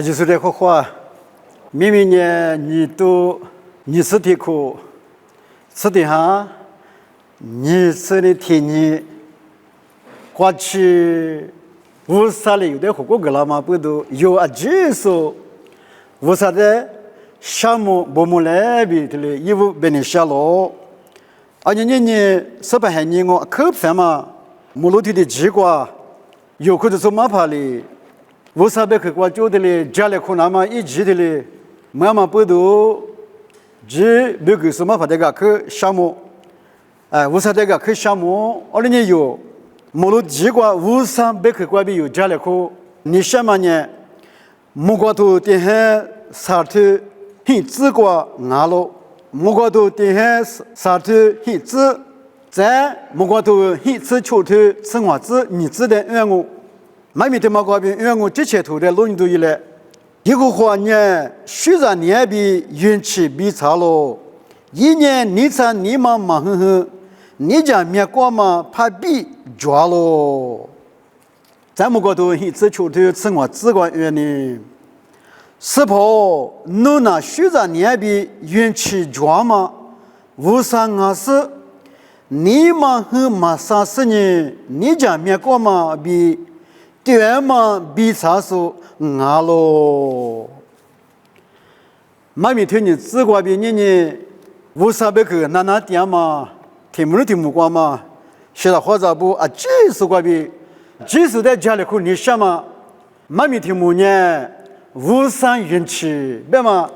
就是这个话，明明呢，你都你吃的苦，吃的哈，你吃的甜你，过去50里有的火锅个了嘛，不都有啊？就是50的项目不木来比的嘞，衣服被你下落，而且你是不还你我可烦嘛？木路地的机关，有可能做马爬哩。50百克瓜做的嘞，家里可那么一集的嘞，妈妈不都，只别个什么把这个去项目，50这个去项目，20年有，木路机关50百克瓜比有家里可，你什么呢？木瓜头点下沙头，很自瓜拿了，木瓜头点下沙头很自，在木瓜头很自球头吃瓜子，你知道让我。买米的马瓜饼，因为我之前投的录音都以来，一个话呢，虽然年比运气比差了，一年你才你妈忙哼哼，你家面瓜嘛怕比抓了，咱们个都一直求头吃我只管原呢，是否你那虽然年比运气抓嘛，无啥啊事，你妈哼嘛啥事呢？你家面瓜嘛比。对嘛，比查数啊喽！买米推你自挂比你50百克那点嘛，听不挂嘛？现在或者不啊，几十挂比，几十在家里口你什么？买米听不呢？53运气，别嘛？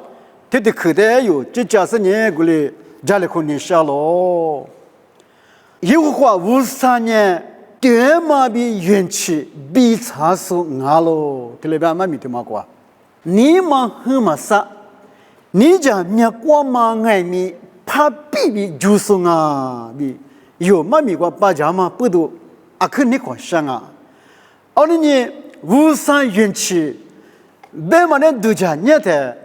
对的口袋有，这假设年过来家里口你下喽。有话53年。对嘛比运气比查数啊喽，这里边嘛没听嘛过，你嘛很嘛啥？你讲面光嘛爱米，怕比就是啊比有嘛米过八家嘛不都啊可你讲啥啊？而你53运气，别嘛那都讲你的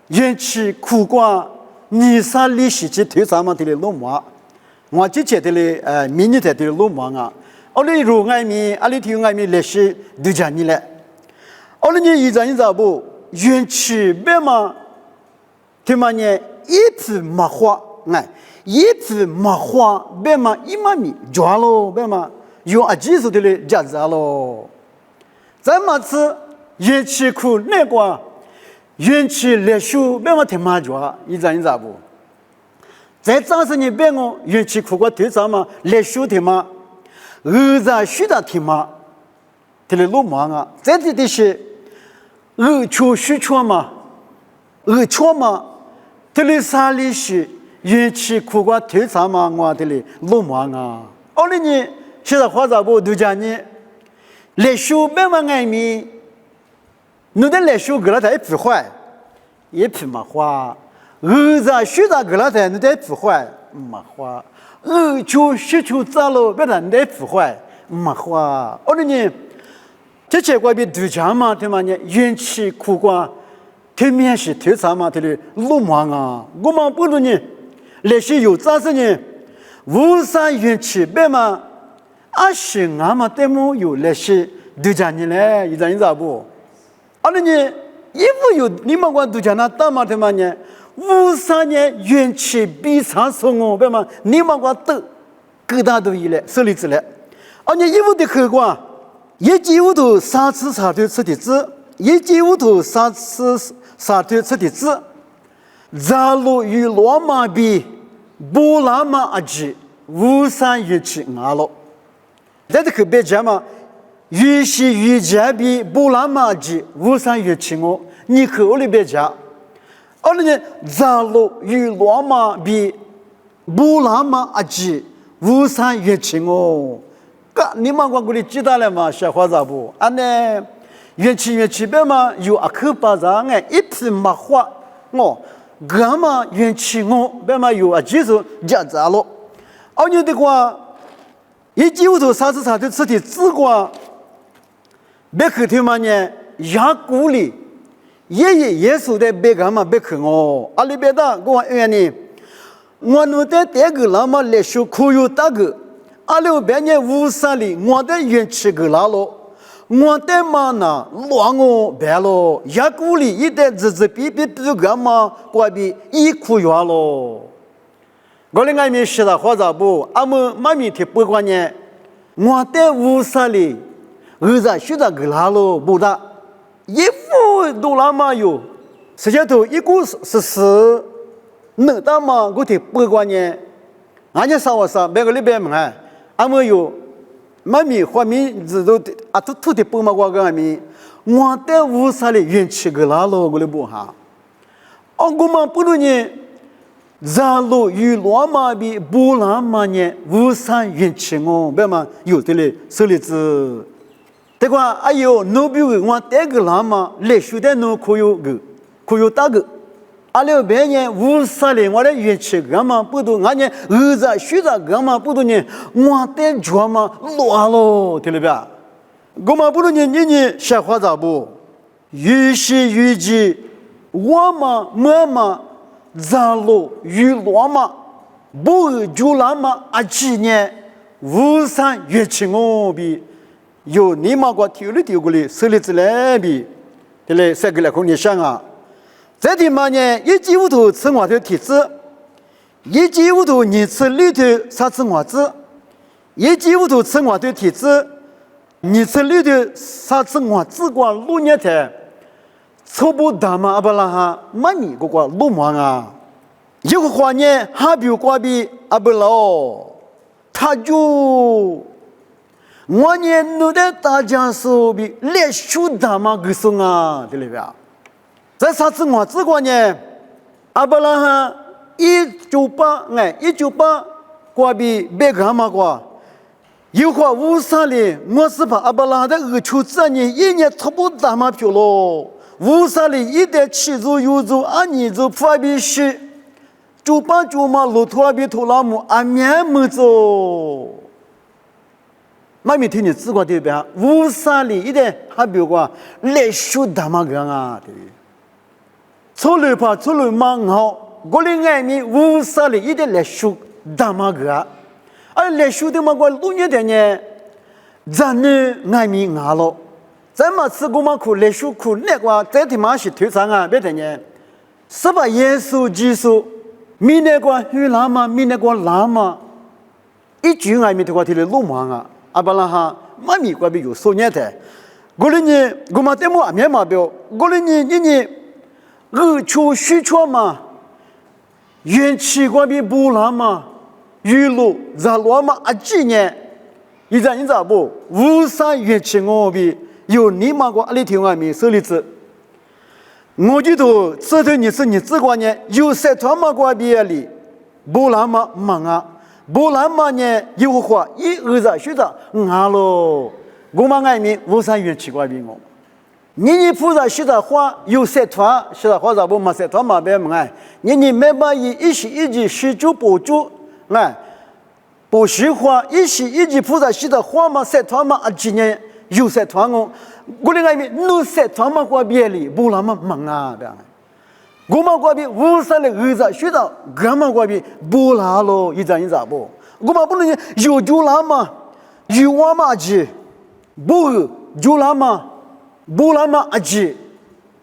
运气苦瓜，你啥利息去推啥嘛的嘞落马，我之前的嘞明年的落马啊。奥利如爱米，阿里听爱米历史都讲你了。奥利你一咋不运气别嘛？听嘛呢？一次没花，一次没花，别嘛一嘛米抓喽，别嘛用啊技术的嘞价值喽。咱嘛次运气苦那个运气历史别嘛听嘛抓，一咋不？在当时你别我运气苦过推啥嘛？历史听嘛？在学的听嘛，这里路忙啊，这里的是求需求嘛，求嘛，这里啥里是运气苦瓜推啥嘛，我这里路忙啊。奥利你现在花咋不都讲你，来修别嘛爱米，你的来修给了他一批坏，一批嘛花，在学的给了他你的一批坏，嘛花。求需求咋了？别人来腐坏，没话。我说你，这些怪别都讲嘛，对嘛？你运气苦瓜，对面是对啥嘛？对的，鲁莽啊！我们不如你，那些有啥事呢？无啥运气，别嘛？啊是俺们对么有那些都讲你嘞，一咋不？我说你，衣服有你们管都讲那大嘛对嘛呢？53年运气比常说我别嘛，你们管都各大都一来手里子来，而你衣服的客观，一季屋头3次查对吃的字，一季屋头3次查对吃的字，扎路与罗马比布拉马阿吉53运气啊了，在这个别讲嘛，运气与家比布拉马阿吉53运气我，你可我里别讲。而且，扎路与罗马比布拉马阿吉53运气哦，你们光过来记得了嘛？小伙子不？呢，运气别嘛有阿克巴扎哎，一批没花我，干嘛运气我别嘛有啊技术价值了。而你的话，一九头啥子都吃的自瓜，别去听嘛呢？压鼓励。耶稣的别干嘛别去我，阿里别的我问你，我弄的这个那么历史可有大个，阿里别人50里我的运气个拉了我的嘛呢，乱我白了，也鼓励一代比不干嘛，过比一苦远了。我的爱民是的花杂不，俺们妈咪提不管呢，我的无啥哩，儿子学的个拉了不大，一副都那么有，实际头一个是能大嘛，我提不管呢，俺家啥话啥，别个里边嘛，俺们有。妈咪画面子都啊都土的不嘛我个咪，我的无啥哩运气个啦咯，我哩不哈。我嘛不如呢，咱路与罗马比不那么呢，无啥运气哦，别嘛有的嘞手里子。这个哎呦，奴比我这个啦嘛，历史的奴可有大个。阿拉别人无啥哩，我的运气干嘛不多，俺呢儿子学着干嘛不多呢？我的脚嘛乱了，对了吧？我嘛不多呢，你学话咋不？预习预计，我嘛妈妈咋了？与罗嘛，不就那么啊几年，无啥运气我比，有你妈个丢过哩，手里子来比，对嘞，三个来空你想啊。这地方呢，一季五头吃我的体质，一季五头你吃里头啥吃我子，一季五头吃我的体质，你吃里头啥吃我子过路年台，错不大嘛阿巴拉哈，没你个过路忙啊，一个话呢，还比过比阿巴拉哦，他就我呢弄的大家手比连手大嘛个送啊，对了吧？在啥子我这个呢？阿伯拉罕198过比别个嘛过，有话无啥哩，我是把阿伯拉罕的二秋子呢，一年差不多大嘛票咯，无啥哩，一代七组有组2组普比是98嘛路途比土拉姆阿面么走。妈咪听你自个对吧？无啥哩，一代还比如说来修大嘛个啊，对。错了吧，错了蛮好。我的爱民无啥哩，一点来修大马个，而来修的嘛个路年的呢，咱呢爱民牙了，咱嘛吃过嘛苦来修苦那个，在他妈是推上啊，别的呢，18耶稣基督，米那个许拉嘛，米那个拉嘛，一句爱民的话提的路忙啊，阿巴拉哈，妈咪个比有数年的，我的呢，我嘛得么阿面嘛标，我的呢，你。二求虚求嘛，元气过比不拉嘛，雨露在罗嘛啊几年，你咋不？无啥元气我比有你妈个阿里听外面手里子，我觉得这头你是你自个呢，有些他妈个比里，不拉嘛忙啊，不拉嘛呢有话一儿子学着啊喽，我嘛外面无啥元气过比我。你菩萨学的话有社团，学的话咋不嘛社团嘛别么哎？你没把一时一句十九不足哎，不虚话一时一句菩萨学的话嘛社团嘛啊今年有社团哦，我的爱民弄社团嘛过别里不那么忙啊别，我嘛过比无啥的儿子学的干嘛过比不拉咯，一咋不？我嘛不能有就拉嘛，有我嘛去，不就拉嘛。不那么阿吉，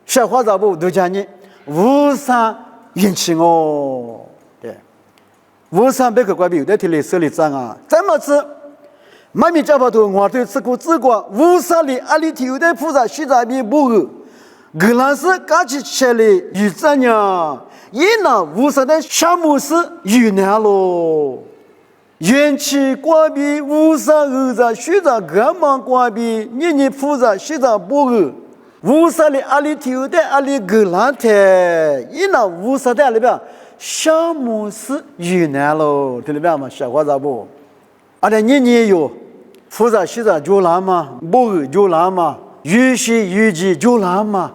小伙子不都讲你无啥运气哦，对，无啥别个怪别有的提来手里账啊，怎么子？妈咪家跑头我对吃过无啥哩阿里提有的菩萨西藏比不个，格兰是嘎起起来有怎样？一那无啥的项目是有难咯。元气过比无啥儿子学着干嘛过比你菩萨学着不个无啥的阿里头的阿里格兰台一那无啥的里边项目是有难咯，对了边嘛小伙子不？阿拉你有菩萨学着就难嘛，不个就难嘛，有些有几就难嘛，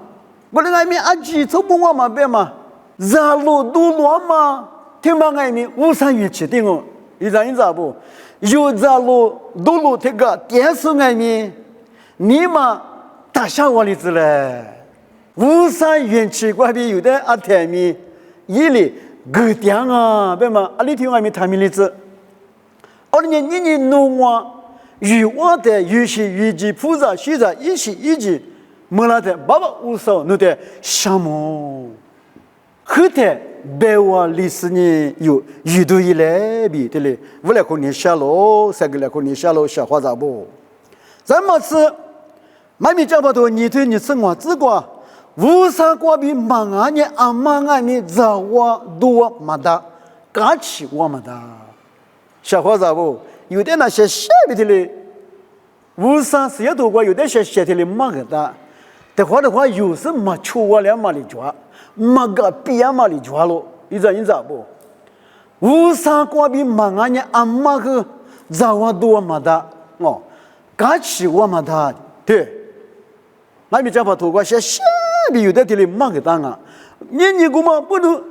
我的爱民阿几从不我嘛别嘛，热路都乱嘛，听嘛爱民无啥元气的哦。你咋不？有在路这个电视外面，你嘛大下我里子嘞，无啥元气怪比有的阿台面，一里个点啊，别嘛阿里听外面台面里子，而你弄我与我的有些预计菩萨现在一起一起没了的爸爸无少那的项目后头白话历史呢有一度以来比的嘞无来可能下楼三个来可能下楼小花杂不咱们是买米讲不多你对你生活之过无啥过比忙啊你阿妈啊你找我多嘛的干起我嘛的小花杂不有的那些下边的嘞无啥是要多过有的些下的嘞忙的的话有时没出我俩嘛里抓没个别嘛里抓了你知不无啥过比忙啊你阿妈个找我多嘛的哦干起我嘛的对买米讲不多过些下边有的的嘞忙个当啊你个嘛不能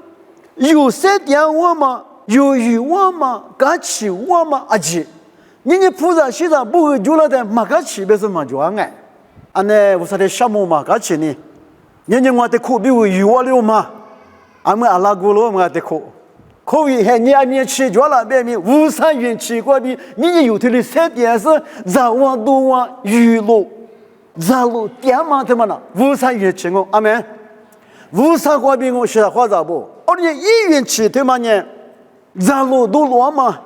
有些点我嘛有余我嘛干起我嘛阿姐你菩萨现在不会做了的嘛干起别是嘛做哎安呢我说的项目嘛干起呢你我的苦比我余我了嘛俺们阿拉古罗嘛的苦可以还你面去做了别面无啥运气过比你有的哩三点是让我多我余路让路点嘛的嘛呢无啥运气我阿门无啥过比我学花咋不而且一运气对嘛呢让路都落嘛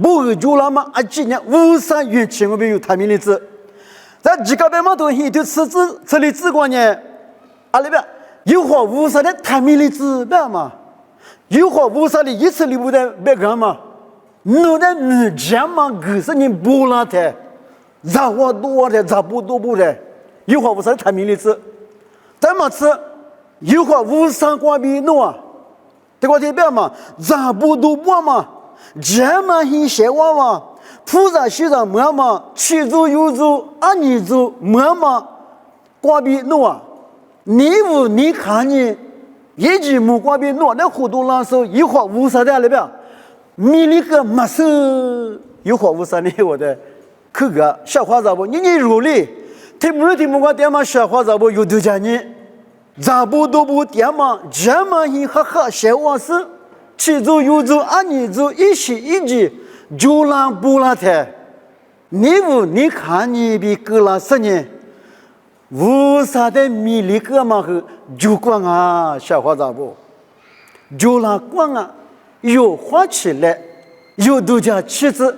不会做了嘛啊今年无啥运气我没有他们的字在几个别嘛都很多吃这里吃过呢啊那边有话无啥的他们的字别嘛有话无啥的一次里不得别干嘛那的你讲嘛可是你不拉的让我多的让不多不的有话无啥的他们的字怎么吃有话无啥关比弄啊这个代表嘛让不多不嘛这么很些话嘛菩萨学上么嘛去做有做啊你做么嘛关比弄啊你看你一句没关比弄那活动那时候有话无啥的那边米里个没事有话无啥呢我的可个小花杂不你如哩听不过点嘛小花杂不有多家呢杂不都不点嘛这么很哈哈些话是去做有做啊你做一起一句就让不拉的你看你比个拉十年无啥的米里个嘛和就光啊小花杂不就让光啊有花起来有度假妻子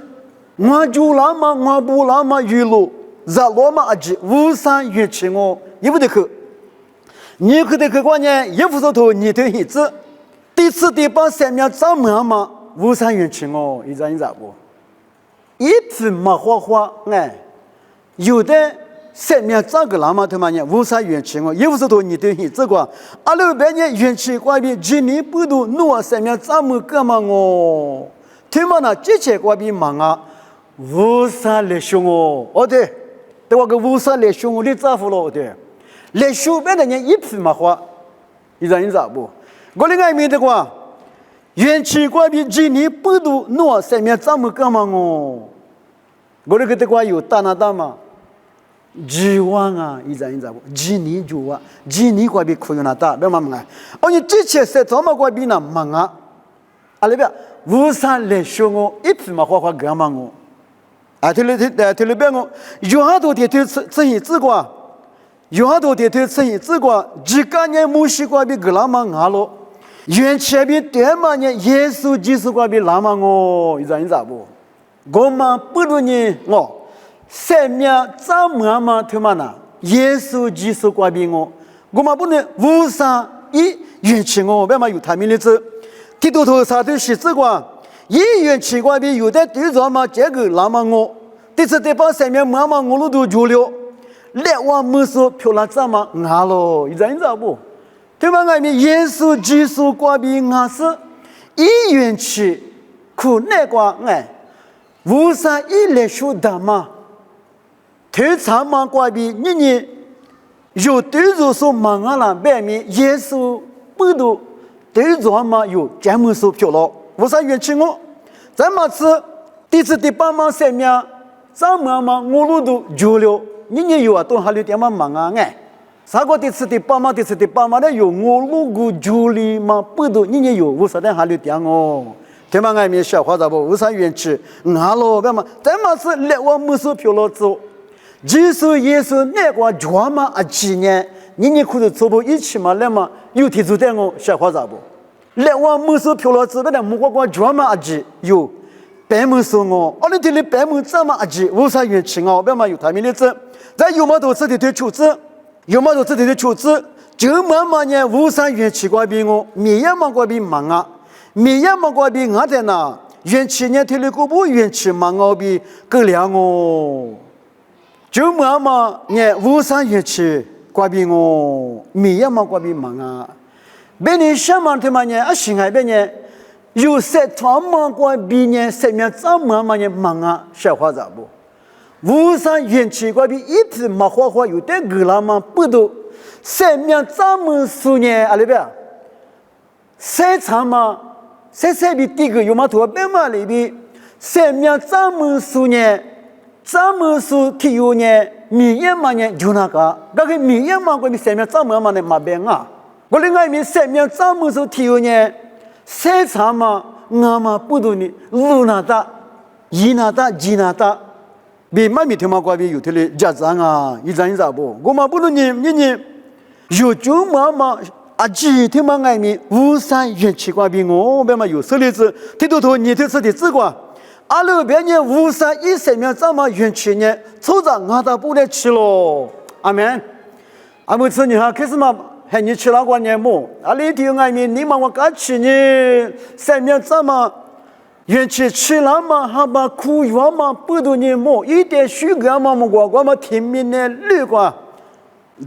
我就让嘛我不让嘛一路在罗马阿吉无啥运气我也不得去你可得去过呢也不说头你的一次第四第八三秒怎么嘛无啥运气我一咋不一次没花哎有的三秒这个喇嘛他妈呢无啥运气我也不说头你的一次过阿六百年运气关闭今年不都弄三秒怎么干嘛我他妈呢这些关闭忙啊无啥来凶哦对对我个无啥来凶我的咋服了对来凶别的人一次没花你咋不我另外一面的话运气关闭今年不都弄三秒怎么干嘛我这个的话有大拿大嘛10万啊你咋不今年就啊今年关闭可有那大别嘛嘛而且这些是怎么关闭呢忙啊啊那边无啥来凶我一次没花干嘛我啊对了别我有好多的这些之过有好多的这些之过几个年没习惯比个那么好了原前边对嘛呢耶稣基督关比那么我你咋不我们不如呢我三秒怎么嘛他妈呢耶稣基督关比我们不能无啥一原气我别嘛有他们的字提督头啥都是这个一原气关比有的对着嘛这个那么我第四第八三秒嘛我都做了来我们说漂亮怎么好了你咋不对吧外面耶稣基督关比我是一元气苦难关哎无啥一来说的嘛推长嘛关比你有对着说忙啊了外面耶稣不都对着嘛有节目说漂亮无啥元气我怎么吃第四第八嘛三秒怎么嘛我都做了你有啊都还有点嘛忙啊哎啥个第四第八嘛的有我路过主里嘛不都你有无啥的还有点哦天嘛爱面小花咋不无三元气，俺老干嘛？咱嘛是来我们是漂了走，就是也是那个专嘛啊几年，你可是做不一起嘛来嘛，有提出点我小花咋不？来我们是漂了走，不然木瓜专嘛啊几有。白门生哦，我哋的白门这么阿吉，无啥元气哦，别嘛有他们的子，在有么多自己的处置，有么多自己的处置，就慢慢呢无啥元气怪病哦，面也嘛怪病忙啊，面也嘛怪病我在哪，元气呢体力过不元气忙哦比更凉哦，就慢慢呢无啥元气怪病哦，面也嘛怪病忙啊，别人想嘛他妈呢啊心爱别呢。有些他妈过比年生命这么年忙啊，小花咋不？无上元气过比一直没花花有点个了嘛不多，生命这么数年啊里边，生长嘛，生比第个有嘛多变嘛里边，生命这么数年，这么数体有年，明年嘛年就那个，那个明年嘛过比生命这么年嘛变啊，我另外面生命这么数体有年。生产嘛，我嘛不懂你，路那大，一那大，几那大，比妈咪他妈怪比有的嘞，家长啊，一张一张不，我嘛不懂你，有就妈妈啊，几他妈爱咪无三元气怪比我，别嘛有手里子，剃头头你的是的自管，阿拉别人无三一生命这么元气呢，抽着俺都不来吃咯，阿门，阿门吃你哈开始嘛。还你吃那个年么？啊，那天外面你妈我刚吃呢，生命这么元气吃了嘛，还把苦药嘛，不多年么？一点虚个嘛，我们天命的绿瓜，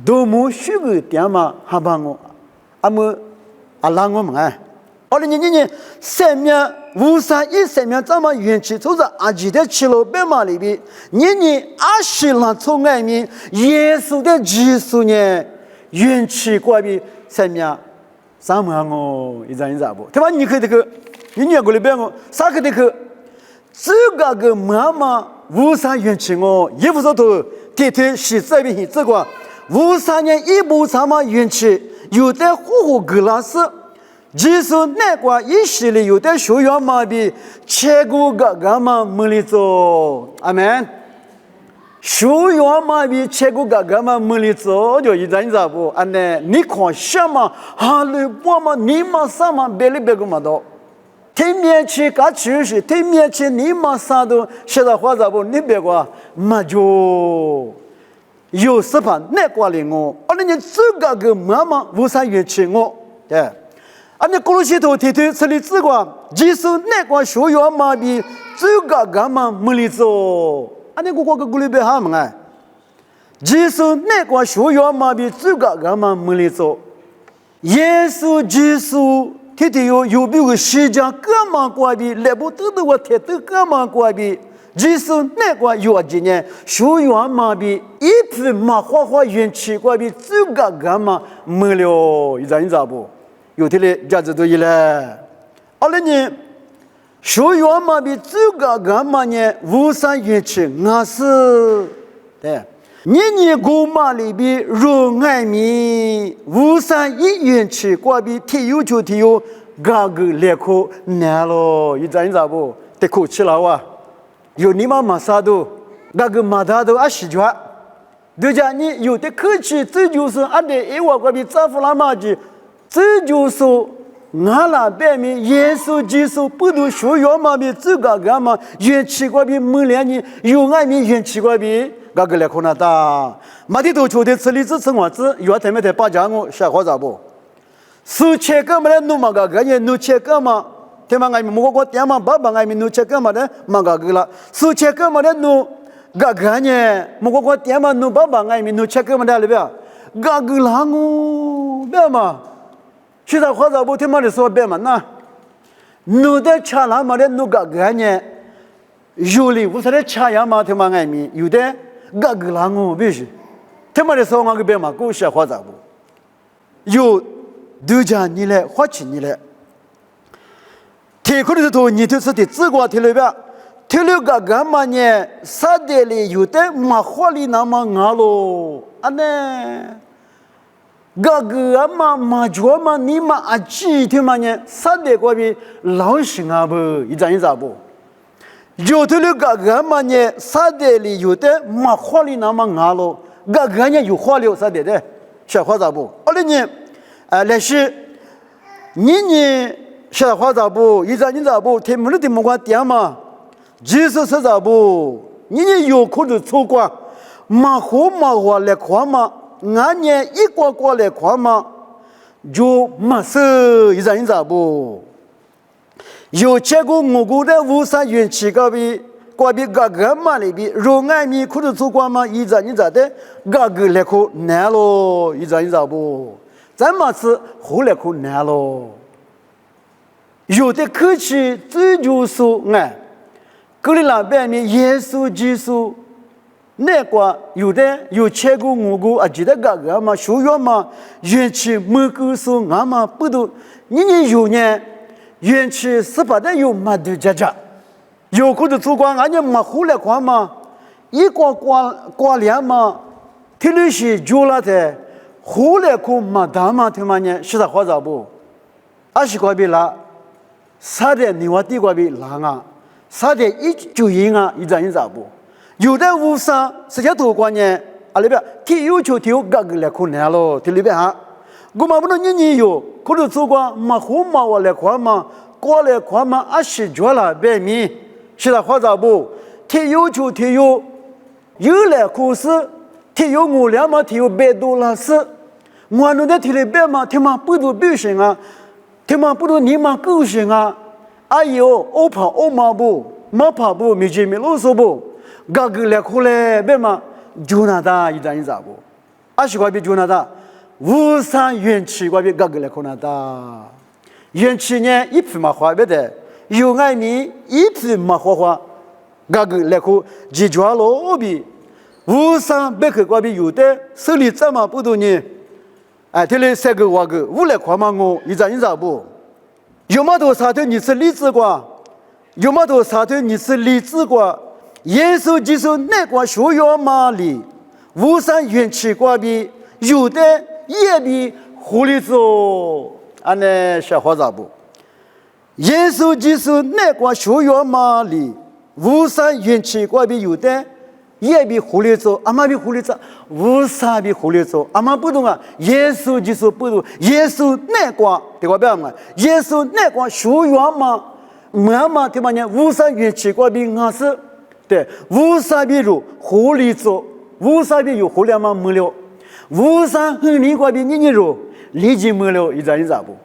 都没虚个点嘛，还把我，阿么阿拉我们哎，后来你生命无三一生命这么元气，就是阿记得吃了白马里边，你阿西拉从外面耶稣的技术呢？元气过比生命三万哦，一张不？对吧？你看这个，你过来别我，啥个这个？这个妈妈无啥元气哦，也不说头，天天洗这边洗这个，无啥年一步啥嘛元气，有的呼格拉斯，其实那个一系列有的学员嘛比切过个嘛没里做，阿门。学员嘛比切过个嘛没里做，就一张不？安呢？你看什么？哈利波嘛，你嘛啥嘛？别里别个嘛都。天面去搞趋势，天面去你嘛啥都现在花咋不？你别个嘛就有什么那个哩我？而你这个妈妈无啥元气我，对。而你过路西头天天吃里这个，其实那个学员嘛比这个嘛没里做。啊，你个里边哈么哎？其实那个学员嘛比这个嘛没里做，耶稣基督天天有比个西家干嘛过比，来不得的我天天干嘛过比，其实那个有几年学员嘛比一直嘛花元气过比这个嘛没了，一张不？有的嘞价值多一嘞，后来呢？学员嘛比这个嘛呢，无三元气，我是对。你古嘛里边若爱米，无三一元气，过比体有就体有，个列口难咯，一张不？得口气了哇！有你妈马啥都，个马达都啊洗脚，对家你有的客气，这就是俺的一万过比丈夫拉马的，这就是。俺那边面耶稣基督不都学员嘛比这个嘛元气过比没两年有爱面元气过比个来看那大，马蒂都觉得这里只吃我子，有他们在巴家我下好咋不？数千个嘛来弄嘛个人弄千个嘛，他们爱面我点嘛爸爸爱面弄千个嘛的嘛个了，数千个嘛来弄个人我点嘛弄爸爸爱面弄千个嘛的里边，个啦我别嘛。现在或者不听嘛的说别嘛那，弄的吃了嘛的弄个呢，有哩不是的吃呀嘛听嘛爱米，有的个啦我必须，听嘛的说我个别嘛故事或者不，有都讲你来花钱你来，天空的头你就是的自个天里边，天里个嘛呢，啥的哩有的嘛花里那么硬咯，啊呢。个个嘛嘛着嘛你嘛啊几天嘛呢？啥的过比老行啊不？一张一张不？有的那个嘛呢？啥的里有的嘛花里那么硬咯，个呢有花里啥的，小花咋不？后来呢？那是你小花咋不？一张一张不？天门的天门关点嘛？即使是咋不？你有可能错过，马虎马虎来看嘛？俺呢一个个来看嘛？就没事，一张一张不？有结果我国的无山元气高比，高比个个嘛里比，若爱米可能错过嘛？一张一张的，个个来看难咯，一张一张不？咱们是后来看难咯。有的客气追求说哎。格里那边面耶稣基督，那个有的有切过我过啊，记得个嘛，学院嘛，元气没够说俺嘛不都，你有呢，元气是把的有嘛都家家，有可能做光俺家嘛后来光嘛，一个挂脸嘛，特别是做了的，后来看嘛大嘛他妈呢，是他花咋不？二十块币啦，啥的你话地块币啦啊？啥的一就赢啊，一张一张不？有的无上实际头关呢，啊里边体有就体有个个来困难咯，体里边哈，我们不能你有，可能做过马虎马我来看嘛，过来看嘛，啊是做了白米，是他花咋不？体有就体有，有来可是体有我俩嘛，体有$100，我弄的体里边嘛，他妈不都表现啊，他妈不都你妈狗行啊？哎呦，我跑我马步，马跑步没见没啰嗦不，个个来哭嘞，别嘛，就那哒一张一张不，20块币就那哒，无上元气块币个个来哭那哒，元气呢一匹马花别的，有爱米一匹马花，个个来哭，几抓罗比，无上别个块币有的手里怎么不多呢？哎，这里3个5个5来块嘛我一张一张不。有么多沙头你是理智过？有么多沙头你是理智过？耶稣基督那个学院嘛里，无上元气挂比，有的也比狐狸做，安那小伙子不？耶稣基督那个学院嘛里，无上元气挂比，有的也比狐狸做，阿妈比狐狸做，无上比狐狸做，阿妈不懂啊。耶稣基督不懂，耶稣那个对吧？不要嘛，耶稣那个学院嘛，妈妈对吧？呢，无上元气挂比俺是，对，无上比如狐狸做，无上比有狐狸嘛没了，无上和你挂比你如立即没了，一张一张不。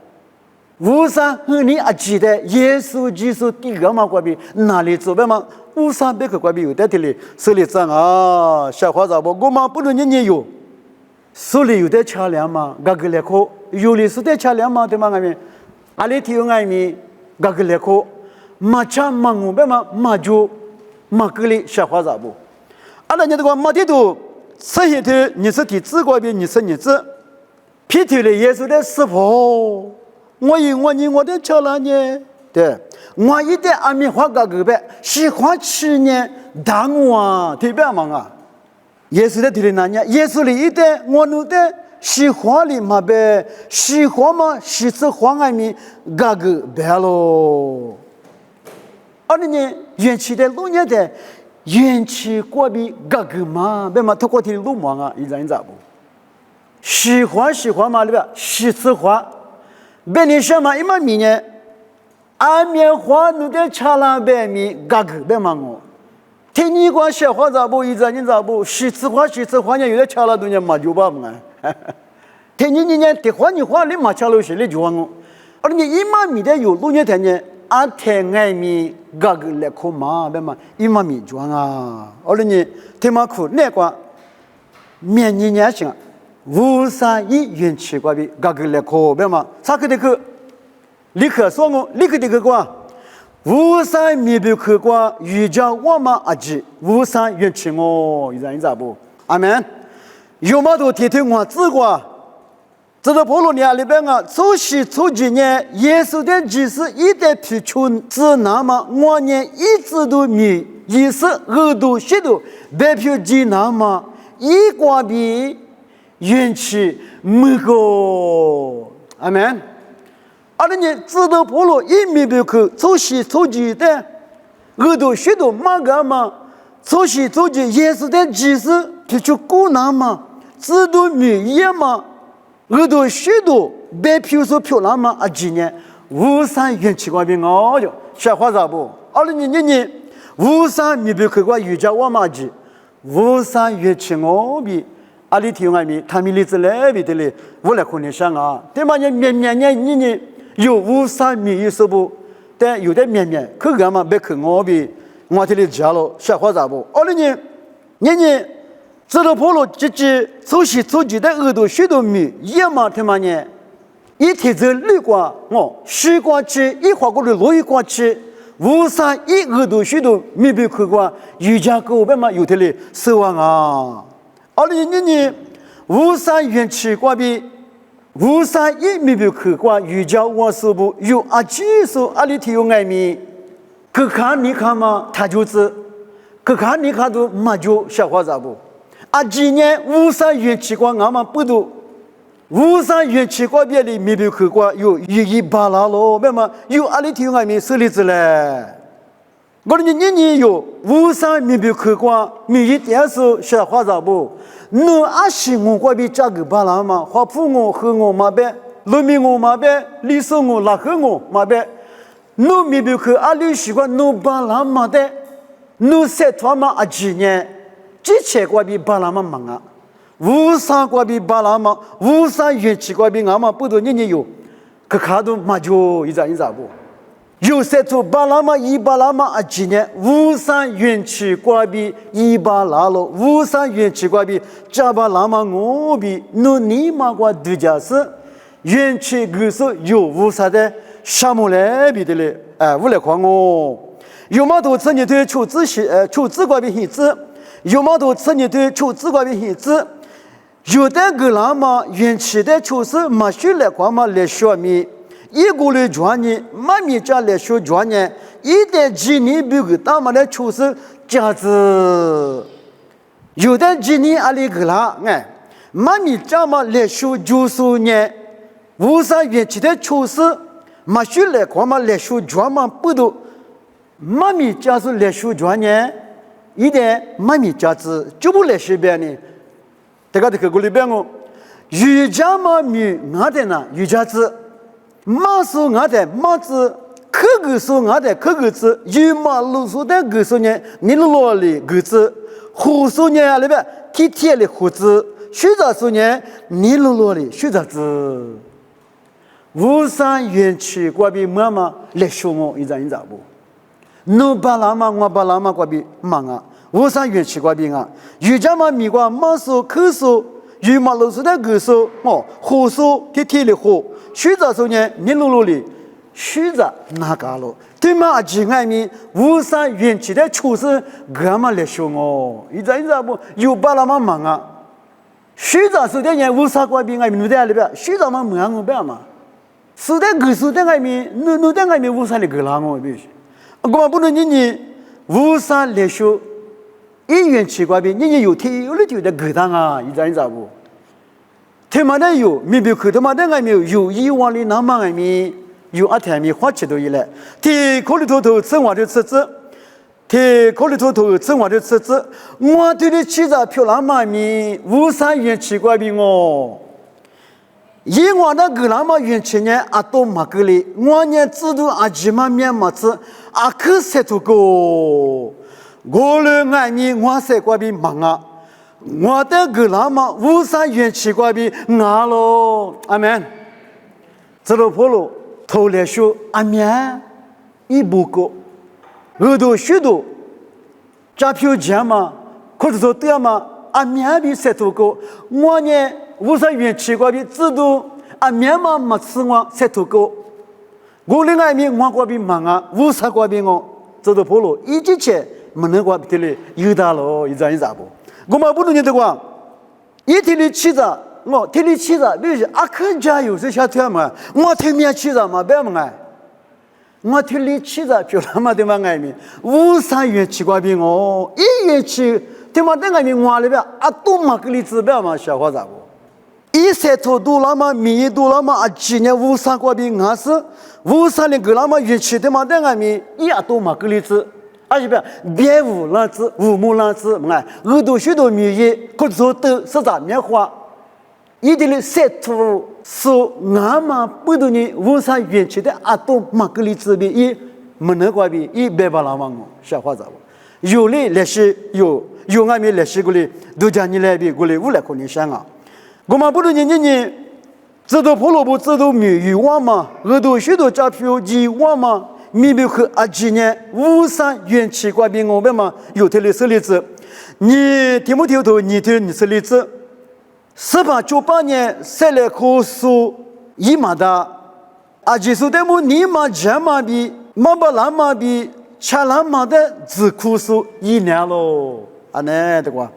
无上和你啊记得耶稣基督第个嘛挂比哪里做呗嘛？无上别个怪比有的里手里脏啊，小伙子不，我们不能年有，手里有的车辆嘛，个个来考，有的是的车辆嘛，对吗？俺们，阿里提有俺们个个来考，马车马我别嘛马就马个里小伙子不，阿拉你这个马地图，这些头你是提自个比你是你这，皮头的耶稣的师傅，我有我的车辆呢。对，我一旦阿弥花个个呗，喜欢吃呢，打我啊，特别忙啊。耶稣的对的那呢，耶稣里一旦我弄的喜欢里嘛呗，喜欢嘛，喜吃黄阿弥个个别喽。而你呢，元气的路年的元气过比个个嘛，别嘛，透过天路忙啊，一张一张不。喜欢嘛里边喜吃花，别你什么一毛米呢？阿面花弄的茶兰白米，嘎个别忙我。听你讲小伙子不，一张一张不，喜吃花呢，有的茶兰东西嘛就把嘛。听你呢，的花你花你嘛茶楼是你就我，而你一毛米的有路年天呢，阿天爱米嘎个来哭嘛别嘛，一毛米就啊，而你天嘛苦那个面年行，无上一元气瓜比嘎个来哭别嘛，啥个的去。立刻说我，立刻的个光，无上面部客观，遇见我们阿吉，无上元气我，一张不，阿门。有么多天天我自过，这个保罗尼亚里边啊，初期初几年，耶稣的启示一代批群只那么我年一直都米，一是2度10度，白皮几那么一挂比怨气没过，阿门。阿拉呢，知道保罗一米不去做西做几的，耳朵学到嘛个嘛，做西做几也是在其实就过难嘛，知道米也嘛，耳朵学到白皮说漂亮嘛，今年无三怨气怪病哦哟，小花咋不？阿拉呢，无三米不去过瑜伽我嘛去，无三怨气我比。阿里提外面，他们里子来比的嘞，我来看你想啊，对嘛？你有无三米一说不？但有的面，可干嘛别去我比我这里讲了，小伙子不？阿里呢，知道跑了这做事做几的耳朵许多米，也嘛他妈呢，一天走绿瓜西瓜去，一花过来落一瓜去，无三一耳朵许多米别去过，瑜伽课别嘛有的嘞，失望啊！阿里呢，无三元气挂比，无三一米不可挂，瑜伽我手部有阿几手阿里提有爱米，可看你看嘛，他就是，可看你看都没就小伙子不，啊今年无三元气挂俺们不都，无三元气挂别里米不可挂有一巴拉咯，别嘛有阿里提有爱米手里子嘞。我的年有无三米不可挂，米一点数小花子不，侬阿西我挂比价格巴拉嘛，花铺我和我嘛别，农民我嘛别，李松我拉和我嘛别，侬米不可阿里习惯侬巴拉嘛的，侬塞托嘛阿几年，几千挂比巴拉嘛忙啊，无三挂比巴拉嘛，无三元气挂比俺嘛不多年有，可卡都嘛就一咋不。有些做巴拉嘛，一巴拉嘛啊，今年无三元气挂比一巴拉了，无三元气挂比加巴拉嘛我比努尼嘛挂度假是元气故事有无啥的沙漠来比的嘞，无来看我有嘛多次你对求自习求自挂比限制，有嘛多次你对求自挂比限制，有的个拉嘛元气的求是嘛学来看嘛来学米。一个人专业，妈咪家来学专业，一点几年不给他们来出事价值，有的几年阿里个啦，妈咪家嘛来学90年，无三元气的出事，没学来看嘛来学专嘛不多，妈咪家是来学专业，一点妈咪家子就不来学别呢，这个里边我，瑜伽嘛咪俺的呢瑜伽子。马是俺的马子，可个是俺的可个子，有马路数的个数呢，你罗里个子，胡数呢里边天天的胡子，学着数呢，你罗里学着子，无三元气挂比妈妈来学我一咋不？侬巴拉嘛我巴拉嘛挂比忙啊，无三元气挂比啊，瑜伽嘛米挂马数可数。有马路数的个数胡数天天的胡。学着说呢，你路里学着哪个了？对嘛？几外面无三元气的出事，干嘛来学我？一咋不有巴拉嘛忙啊？学着说的人无啥关系，外面在里边学着嘛忙我别嘛。说的个数在外面，侬在外面无啥的个啦我必须。我不能你无啥来学，一元气关系，你有天有了就在个当啊，一咋不？他妈的有，没别看他妈的外面有以往的那么外面有阿天面花起都一来，天口里头吃我的吃子，天口里头吃我的吃子，我对你吃着漂亮妈咪，无三元气怪比我，以往的个那么元气呢，阿都马格里，我呢知道阿几嘛面么子，阿可塞土个，我的外面我塞怪比忙啊。我的个那么无三元气挂比俺喽，阿门。这罗婆罗头来说阿面一不够，耳朵许多，加票钱嘛，或者说对嘛，阿面比塞多够。我呢无三元气挂比知道阿面嘛没吃我塞多够。我的外面我挂比忙啊，无啥挂比我，这罗婆罗一之前没能挂比的嘞，有大喽，一咋不？我们不能你的话，一天里吃着，我天里吃着，比如说阿肯家有这小腿嘛，我天面吃着嘛，别嘛哎，我天里吃着漂亮嘛，对嘛外面，无三元气挂比我，一元气对嘛在外面我里边阿多嘛个里指标嘛，小伙子不，一塞头多了嘛，米多了嘛，今年五三过比俺是53年个了嘛，运气的嘛，但俺们也多嘛个例子，而且别无浪子，无木浪子，哎，耳朵许多米也，可做的是咋面话？一定的塞头是俺嘛不多年53运气的啊多嘛个例子比一没那个比一别把那么我小话咋不？有嘞历史有俺们历史过来，都讲你来比过来无来可能想啊。我们不如你知道普罗布知道米语话吗？耳朵许多假票语话吗？米比克今年53元气怪比我们嘛有的历史例子，你听不听头？你听历史例子，1898年塞勒库苏伊马达，技术的么尼玛加马比马巴拉马比恰拉马的自库苏一年喽，那的话。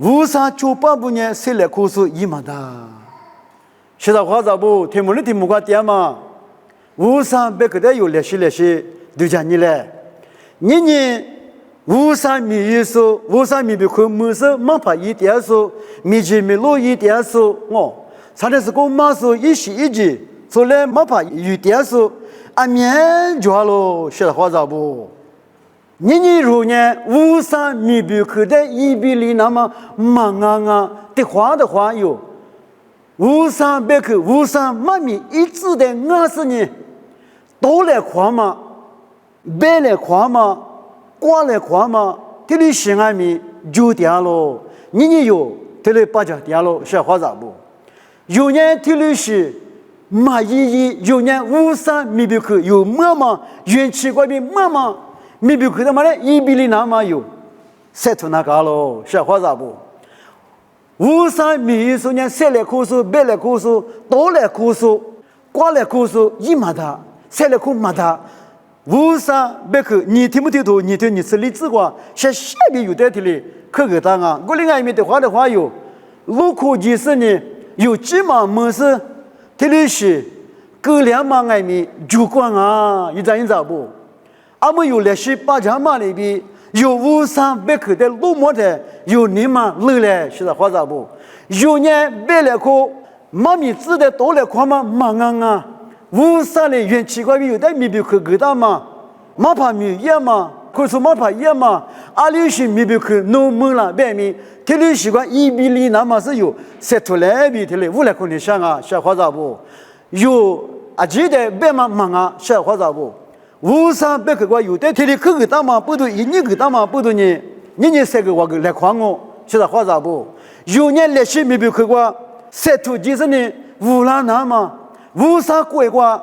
5398年塞勒库苏伊马达，现在话咋不？题目挂点嘛？53个的有历史，都讲你嘞。你53米一数，53米比看没事，马怕一点数，米几米路一点数，常常是讲马数一时一级，做来马怕一点数，面就好喽。现在话咋不？你如年53米比克的1:0那么忙的话有53百克53万米一致的50年多来夸嘛白来夸嘛瓜来夸嘛这里西安米就掉了你有这里八家掉了小花咋不有年这里是马一有年53米比克有妈妈元气怪比妈妈米比克的嘛嘞1:0那么有塞图那个喽小花咋不53米数年塞来库数白来库数多来库数瓜来库数一马达塞来库马达53百克你听不听懂你听你是例子话下边有的题里可个当啊我另外一面的话有路库几十年有几码模式这里是隔2码外面主管啊一咋不阿们有历史8家码里边有53百克的路模的有你嘛累嘞是的话咋不有年白来库妈咪知的多来夸嘛忙53的元气怪比有的米比克个大嘛马怕米也嘛可是马怕也嘛阿里是米比克弄懵了白米这里习惯1:0那么是有塞出来比这里无来可能想啊小话咋不有记得白嘛忙小话咋不53百克有的这里可个大嘛不都一年个大嘛不都你3个我个来夸我现在话咋不有年历史米比克过塞出几十年乌拉那嘛53过过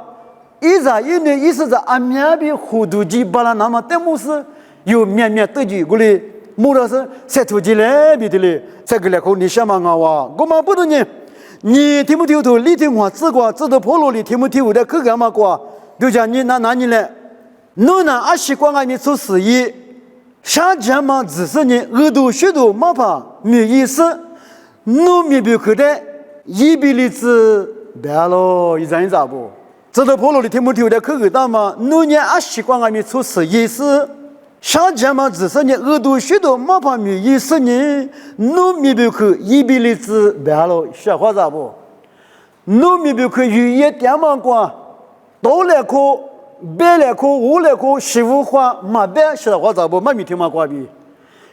一咋一年意思是俺面比糊涂几巴拉那么但不是有面得几过来木头是塞出几来比的嘞这个来口你想嘛我们不都你听不听头你听我知道破路里听不听我的可干嘛过就讲你拿你来侬呢20光俺们做事业下家嘛只是你耳朵许多马怕没意思侬没比可的1:0子别了一咋不知道破路里听不听的可个大嘛侬呢20光俺们做事业是下家嘛只是你耳朵许多马怕没意思你侬没比可1:0子别了小话咋不侬没比可语言点嘛过多来可白来可五来可15话马白是话咋不马米听嘛瓜比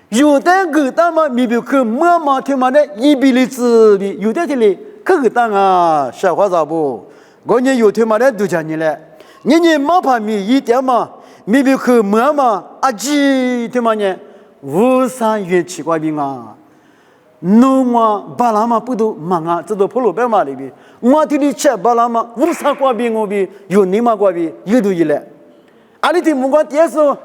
有的个大嘛米比可妈听嘛的1:0子比有的这里可个大啊小话咋不我呢有听嘛的都讲你了你马怕米一点嘛米比可妈记听嘛呢53元气瓜比啊侬嘛巴拉嘛不都忙这都普罗白嘛里边我这里吃巴拉嘛53瓜比我比有你嘛瓜比有都一来阿里听木瓜点数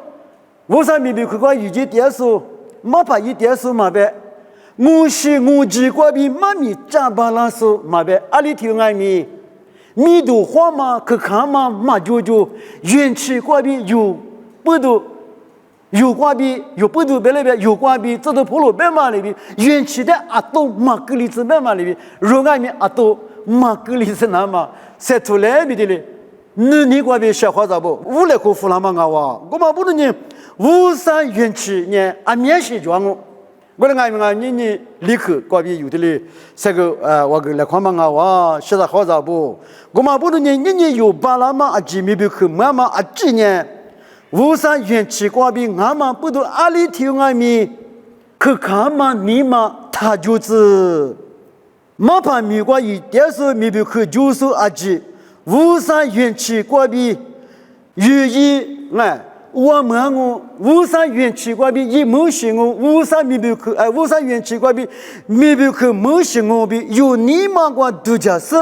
53米比可瓜有几点数马怕一点数嘛呗我几瓜比妈咪加巴拉数嘛呗阿里听爱米都花嘛可看嘛嘛就元气瓜比有不都有瓜比有不都别那边有瓜比这都普罗白嘛里边元气的都马格里兹白嘛里边若爱米都马格里兹那嘛塞出来比的嘞你瓜比小花咋不无来可付那嘛我们不能呢53元气呢面是装我的爱们你立刻关闭有的嘞，这个我个来看嘛我现在好找不，我们不能你有巴拉嘛啊几米不去妈妈啊几年，无山远去关闭俺们不都阿里听俺们去看嘛你嘛他就是马盘米瓜一点数米不去就是阿几，无山远去关闭寓意哎。我们无山远去关闭一模型无山米不去无山远去关闭米不去模型比有你妈个度假是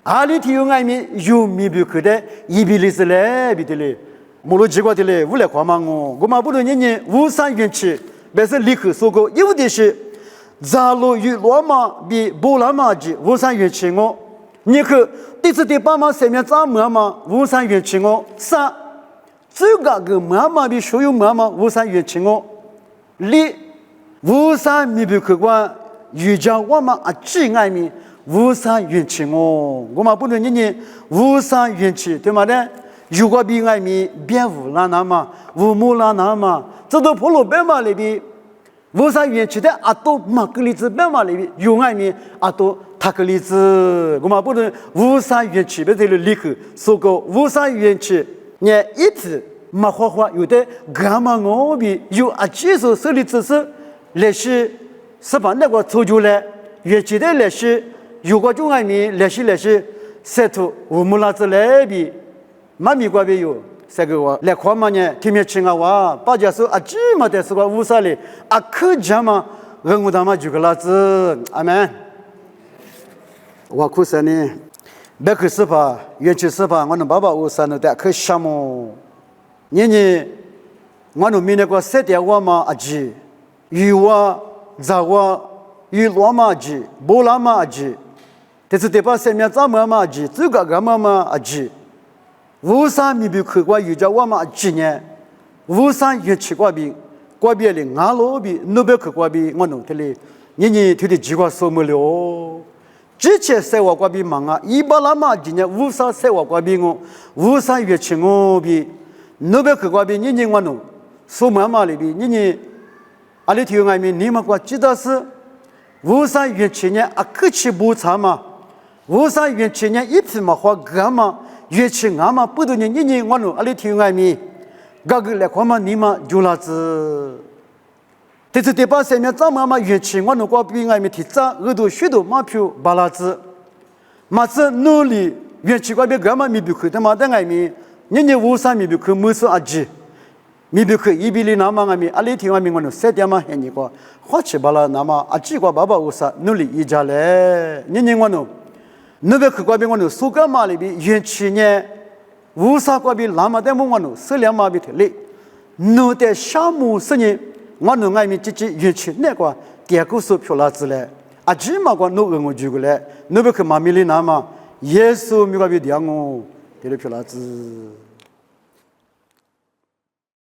阿里提有外面有米不去的伊比利斯嘞比的嘞摩洛基瓜的嘞无来看嘛我们不能年无山远去但是立刻说过有的是扎罗与罗马比波拉马吉无山远去我你去第四第八嘛上面咋么嘛无山远去我三这个妈妈比所有妈妈无山远去我，你无山米不客观，瑜伽我们啊只爱米无山远去我们不能年无山远去对吗呢？如果比爱米别无啦那么无木啦那么，这都普罗贝马里边无山远去的啊都马格里兹贝马里边有爱米啊都塔格里兹，我们不能无山远去，别在这里立刻说过无山远去。你一直没花花，有的干嘛我比有啊技术手里知识，那些是把那个抽出来，越记得那些有个中外面那些塞图乌木拉子来比，妈咪瓜比有这个我来看嘛呢，天面青啊哇，大家说啊这么的是个乌沙哩啊可讲嘛，我他妈就个拉子，阿门。我哭啥呢？别去司法，越去司法，我们爸爸乌山的可羡慕。年我们明年个7点我嘛阿吉，与我在我与罗马吉，波拉马吉，但是第八上面咱们嘛吉，这个嘛阿吉，乌山米比去过有叫我嘛几年，乌山越去过比，过别哩俺老比，那边去过比我弄的哩，年推的几个数目了。之前在我国比忙啊，一巴拉嘛今年乌山在我国比我，乌山越去我比，那边去国比年我弄，数妈妈里比年，阿里听外面你们国知道是乌山越去年啊，可去不差嘛，乌山越去年一批嘛花干嘛，越去俺嘛不多年我弄阿里听外面，个个来看嘛你们就那子。但是第八上面咱们嘛越去我弄过比外面提早耳朵许多马票巴拉子，马子努力越去过比干嘛米比去，他妈在外面年乌山米比去没说阿吉，米比去一比里那么外面阿里听外面我弄7点嘛很你个，花七巴拉那么阿吉个爸爸乌山努力一家嘞，年我弄，那边去过比我弄苏格玛里边越去呢，乌山过比那么在我弄12马比特嘞，弄的项目是呢。我弄外面自越去那个第二个是漂亮子嘞，啊，起码个弄我就个嘞，那边去马米里那嘛，耶稣米个比第二个，第二漂亮子。